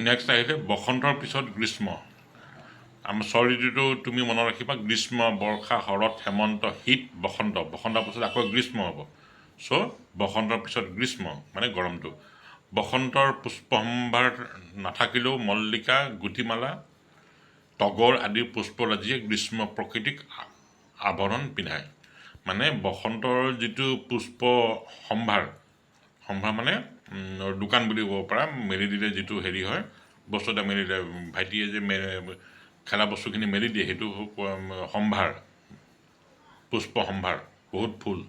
Next আহিলে বসন্তৰ পিছত গ্ৰীষ্ম। আমাৰ ছয় ঋতুটো তুমি মনত ৰাখিবা, গ্ৰীষ্ম, বৰ্ষা, শৰৎ, হেমন্ত, শীত, বসন্ত। বসন্তৰ পিছত আকৌ গ্ৰীষ্ম হ'ব। চ' বসন্তৰ পিছত গ্ৰীষ্ম মানে গৰমটো। বসন্তৰ পুষ্পসম্ভাৰ নাথাকিলেও মল্লিকা, গুটিমালা, তগৰ আদিৰ পুষ্পৰাজিয়ে গ্ৰীষ্ম প্ৰকৃতিক আৱৰণ পিন্ধায়। মানে বসন্তৰ যিটো পুষ্প সম্ভাৰ মানে দোকান বুলি ক'ব পাৰা, মেলি দিলে যিটো হেৰি হয়, বস্তু এটা মেলি দিলে, ভাইটিয়ে যে খেলা বস্তুখিনি মেলি দিয়ে, সেইটো সম্ভাৰ, পুষ্প সম্ভাৰ, বহুত ফুল।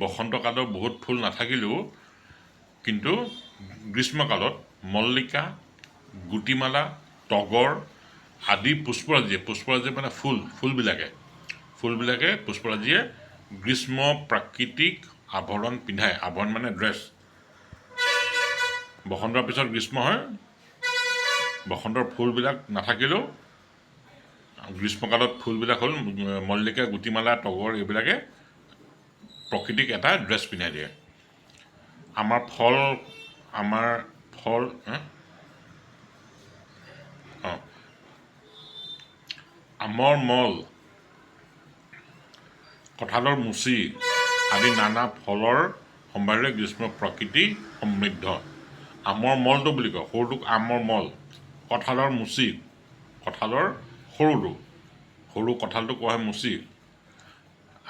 বসন্তকালত বহুত ফুল নাথাকিলেও কিন্তু গ্ৰীষ্মকালত মল্লিকা, গুটিমালা, তগৰ আদি পুষ্পৰাজিয়ে মানে ফুলবিলাকে পুষ্পৰাজিয়ে গ্ৰীষ্ম প্ৰাকৃতিক আৱৰণ পিন্ধায়। আৱৰণ মানে ড্ৰেছ। বসন্তৰ পিছত গ্ৰীষ্ম হয়। বসন্তৰ ফুলবিলাক নাথাকিলেও গ্ৰীষ্মকালত ফুলবিলাক হ'ল মল্লিকা, গুটিমালা, তগৰ, এইবিলাকে প্ৰকৃতিক এটা ড্ৰেছ পিন্ধাই দিয়ে। আমাৰ ফল আমৰ মল, কঁঠালৰ মুচি আদি নানা ফলৰ সম্ভাৰেৰে গ্ৰীষ্ম প্ৰকৃতি সমৃদ্ধ। আমৰ মলটো বুলি কয়, সৰুটোক আমৰ মল। কঁঠালৰ মুচি, কঁঠালৰ সৰু কঁঠালটো কোৱা হয় মুচি,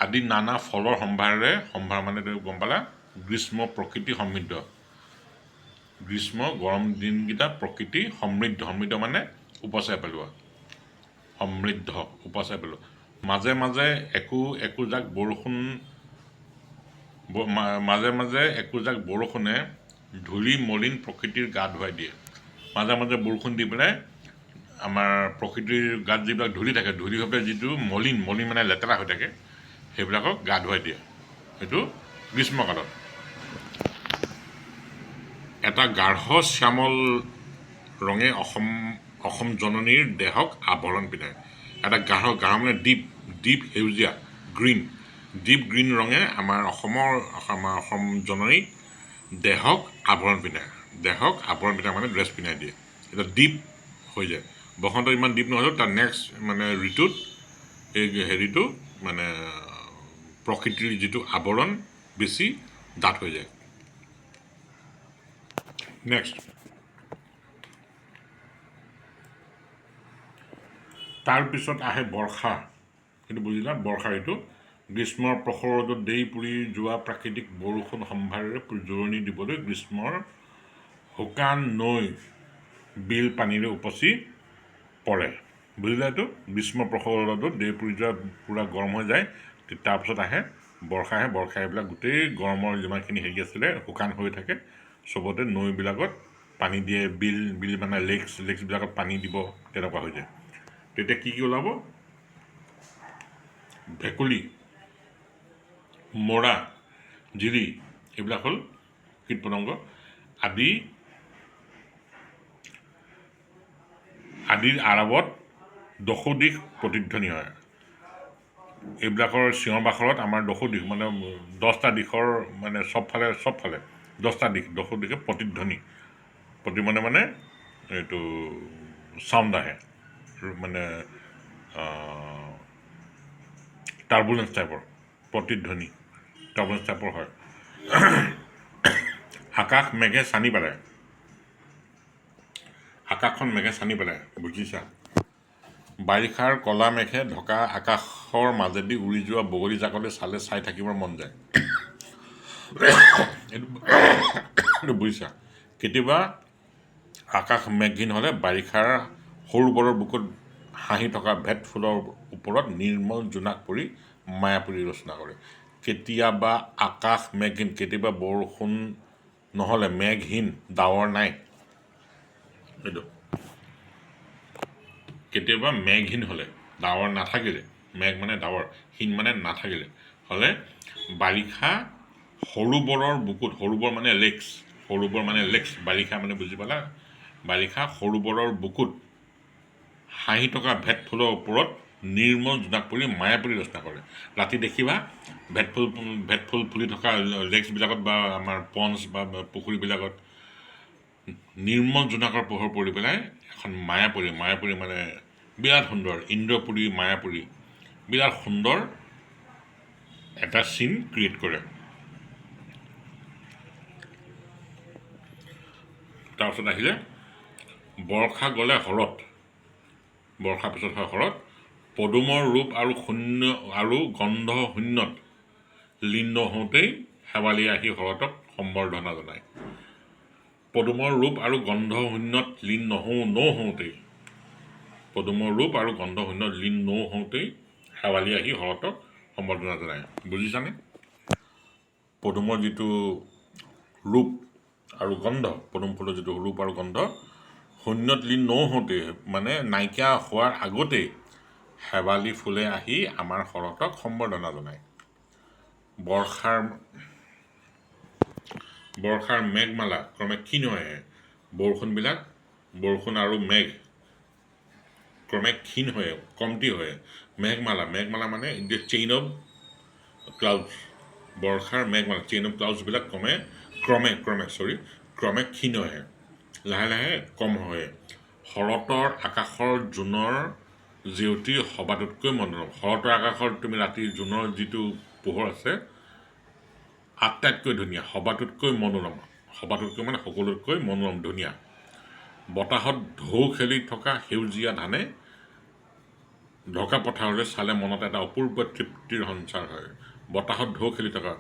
আদি নানা ফলৰ সম্ভাৰ মানে তুমি গম পালা, গ্ৰীষ্ম প্ৰকৃতি সমৃদ্ধ। গ্ৰীষ্ম গৰম দিনকেইটা প্ৰকৃতি সমৃদ্ধ মানে উপচাই পেলোৱা, সমৃদ্ধ উপচাই পেলোৱা। মাজে মাজে একোজাক বৰষুণে ধূলি মলিন প্ৰকৃতিৰ গা ধুৱাই দিয়ে। মাজে মাজে বৰষুণ দি পেলাই আমাৰ প্ৰকৃতিৰ গাত যিবিলাক ধূলি থাকে, ধূলি হৈ পেলাই যিটো মলিন মানে লেতেৰা হৈ থাকে, সেইবিলাকক গা ধুৱাই দিয়ে। সেইটো গ্ৰীষ্মকালত। এটা গাঢ় শ্যামল ৰঙে অসম জননীৰ দেহক আৱৰণ পিন্ধায়। এটা গাঢ় মানে ডিপ সেউজীয়া, ডিপ গ্ৰীণ ৰঙে আমাৰ অসম জননীক দেহক আৱৰণ পিন্ধায়। মানে ড্ৰেছ পিন্ধাই দিয়ে। এটা ডিপ হৈ যায়। বসন্ত ইমান ডিপ নহ'লেও তাৰ নেক্সট মানে ঋতুত এই হেৰিটো মানে প্ৰকৃতিৰ যিটো আৱৰণ বেছি ডাঠ হৈ যায়। নেক্সট, তাৰপিছত আহে বৰ্ষা। সেইটো বুজিলা, বৰ্ষা ঋতু। গ্ৰীষ্মৰ প্ৰখৰ ৰ'দত দেই পুৰি যোৱা প্ৰাকৃতিক বৰষুণ সম্ভাৰেৰে জোৰণি দিবলৈ গ্ৰীষ্মৰ শুকান নৈ, বিল পানীৰে উপচি পৰে। বুজিলা এইটো? গ্ৰীষ্মৰ প্ৰখৰ ৰ'দত দেই পুৰি যোৱা পূৰা গৰম হৈ যায়, তাৰপিছত আহে বৰ্ষা এইবিলাক গোটেই গৰমৰ যিমানখিনি হেৰি আছিলে শুকান হৈ থাকে, চবতে নৈবিলাকত পানী দিয়ে, বিল মানে লেকছবিলাকত পানী দিব, তেনেকুৱা হৈ যায়। তেতিয়া কি ওলাব? ভেকুলী, মৰা, জিৰি, এইবিলাক হ'ল কীট পতংগ আদিৰ আৰৱত দশোদিশ প্ৰতিধ্বনি হয়। এইবিলাকৰ চিঞৰ বাখৰত আমাৰ দশোদিশ মানে 10টা দিশৰ মানে চবফালে 10টা দিশ, দশোদিশে প্ৰতিধ্বনি মানে এইটো চাউণ্ড আহে, মানে টাৰ্বুলেঞ্চ টাইপৰ প্ৰতিধ্বনি, টাৰ্বুলেঞ্চ টাইপৰ হয়। আকাশখন মেঘে ছানি পেলায়, বুজিছা? বাৰিষাৰ কলা মেঘে ঢকা আকাশৰ মাজেদি উৰি যোৱা বগলী জাকলৈ চাই থাকিবৰ মন যায়। এইটো বুজিছা? কেতিয়াবা আকাশ মেঘহীন হ'লে বাৰিষাৰ সৰু বৰৰ বুকুত হাঁহি থকা ভেট ফুলৰ ওপৰত নিৰ্মল জোনাক পৰি মায়াপুৰী ৰচনা কৰে। কেতিয়াবা আকাশ মেঘহীন, কেতিয়াবা বৰষুণ নহ'লে মেঘহীন, ডাৱৰ নাই। এইটো কেতিয়াবা মেঘহীন হ'লে, ডাৱৰ নাথাকিলে, মেঘ মানে ডাৱৰ, হীন মানে নাথাকিলে হ'লে বাৰিষা সৰু বৰৰ বুকুত, সৰুবৰ মানে লেক্স, বাৰিষা মানে বুজি পালা? বাৰিষা সৰু বৰৰ বুকুত হাঁহি থকা ভেট ফুলৰ ওপৰত নিৰ্মল জোনাক পৰি মায়াপুৰী ৰচনা কৰে। ৰাতি দেখিবা ভেট ফুল ফুলি থকা লেক্সবিলাকত বা আমাৰ পঞ্চ বা পুখুৰীবিলাকত নিৰ্মল জোনাকৰ পোহৰ পৰি পেলাই এখন মায়াপুৰী মানে বিৰাট সুন্দৰ ইন্দ্ৰপুৰী মায়াপুৰী বিৰাট সুন্দৰ এটা চিন ক্ৰিয়েট কৰে। তাৰপিছত আহিলে বৰ্ষা গ'লে হৰত, বৰ্ষাৰ পিছত হয় হৰত, পদুমৰ ৰূপ আৰু গন্ধ শূন্যত লীন নহওঁতেই শেৱালি আহি হৰতক সম্বৰ্ধনা জনায়। পদুমৰ ৰূপ আৰু গন্ধ শূন্যত লীন নহওঁতেই শেৱালি আহি হৰতক সম্বৰ্ধনা জনায়। বুজিছানে? পদুমৰ যিটো ৰূপ আৰু গন্ধ, পদুম ফুলৰ যিটো ৰূপ আৰু গন্ধ শূন্যত লীন নহওঁতেই মানে নাইকিয়া হোৱাৰ আগতেই শেৱালি ফুলে আহি আমাৰ হৰতক সম্বৰ্ধনা জনায়। বৰ্ষাৰ মেঘমালা ক্ৰমে ক্ষীণ হৈ আহে। বৰষুণ আৰু মেঘ ক্ৰমে ক্ষীণ হৈ কমটি হয়। মেঘমালা মানে দ্য চেইন অফ ক্লাউডছ, বৰ্ষাৰ মেঘমালা চেইন অফ ক্লাউডছবিলাক ক্ৰমে ক্ষীণ হৈ আহে, লাহে লাহে কম হয়। শৰতৰ আকাশৰ জোনৰ জেউতি সবাতোতকৈ মনোৰম। শৰতৰ আকাশৰ তুমি ৰাতিৰ জোনৰ যিটো পোহৰ আছে আটাইতকৈ ধুনীয়া, সবাতোতকৈ মানে সকলোতকৈ মনোৰম ধুনীয়া। বতাহত ঢৌ খেলি থকা সেউজীয়া ধানে ঢকা পথাৰলৈ চালে মনত এটা অপূৰ্ব তৃপ্তিৰ সঞ্চাৰ হয়। বতাহত ঢৌ খেলি থকা,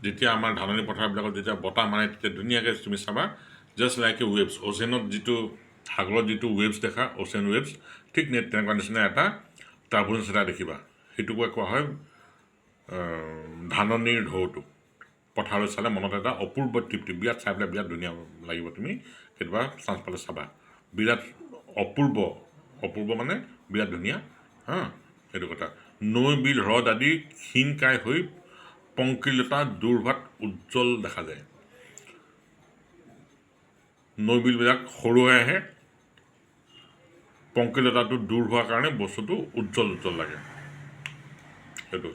যেতিয়া আমাৰ ধাননি পথাৰবিলাকত যেতিয়া বতাহ মাৰে তেতিয়া ধুনীয়াকৈ তুমি চাবা জাষ্ট লাইক এ ৱেভছ, অ'চেনত যিটো সাগৰত যিটো ৱেভছ দেখা, অ'চেন ৱেভছ, ঠিক তেনেকুৱা নিচিনা এটা টাৰ্বুলেঞ্চ এটা দেখিবা। সেইটোকে কোৱা হয় ধাননিৰ ঢৌটো। পথাৰলৈ চালে মনত এটা অপূৰ্ব তৃপ্তি, বিৰাট চাই পেলাই বিৰাট ধুনীয়া লাগিব। তুমি কেতিয়াবা চান্স পালে চাবা, বিৰাট অপূৰ্ব মানে বিৰাট ধুনীয়া। সেইটো কথা। নৈ বিল হ্ৰদ আদি ক্ষীণকায় হৈ পংকিলতা দূৰ হোৱাত উজ্জ্বল দেখা যায়। নৈ বিলবিলাক সৰু হৈ আহে, পংকিলতাটো দূৰ হোৱাৰ কাৰণে বস্তুটো উজ্জ্বল লাগে। সেইটো